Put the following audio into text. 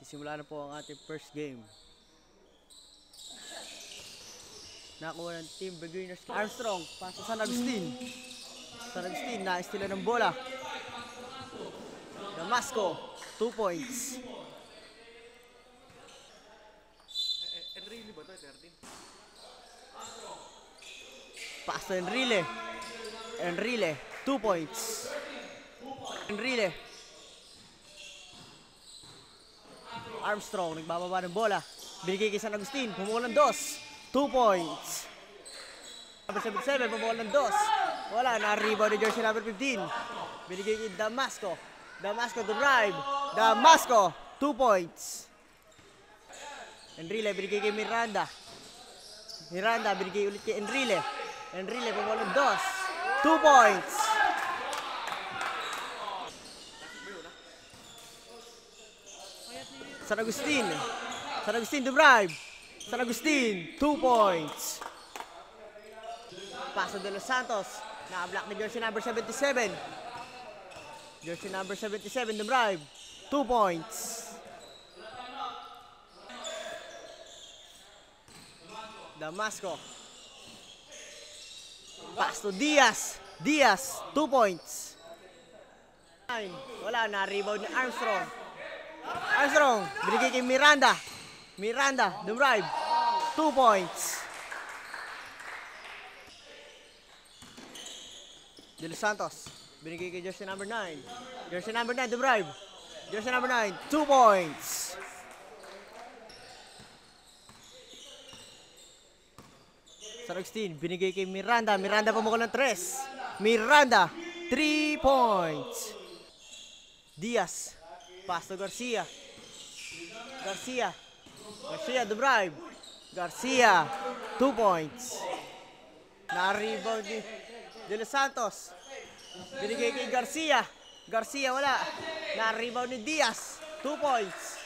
Sisimula na po ang ating first game. Nakuha ng Team Beginners Armstrong. Pasok San Agustin. San Agustin, na-estila ng bola. Damasco, 2 points. Enrile ba ito? Erdin? Pass to Enrile. Enrile, 2 points. Enrile. Armstrong, nagbababa ng bola. Binigay kay San Agustin, pumukul ng 2. 2 points. Number 77, pumukul ng 2. Wala, na-rebound ni jersey number 15. Binigay kay Damasco. Damasco to drive. Damasco, 2 points. Enrile, binigay kay Miranda. Miranda, binigay ulit kay Enrile. Enrile, pumukul ng 2. 2 points. San Agustin. San Agustin to drive. San Agustin, 2 points. Paso de los Santos. Naka-block ni jersey number 77. Jersey number 77 to drive. 2 points. Damasco. Pass to Diaz. Diaz, 2 points. Wala, na-rebound ni Armstrong. Armstrong, binigay kay Miranda. Miranda, the drive. 2 points. De Los Santos, binigay kay jersey number 9. Jersey number 9, the drive. Jersey number 9, 2 points. San Agustin, binigay kay Miranda. Miranda pumukul ng 3. Miranda, 3 points. Diaz, pass to Garcia. Garcia. Garcia, the drive. Garcia, 2 points. Na-rebound ni De Los Santos. Binigay kay Garcia. Garcia, wala. Na-rebound ni Diaz. 2 points.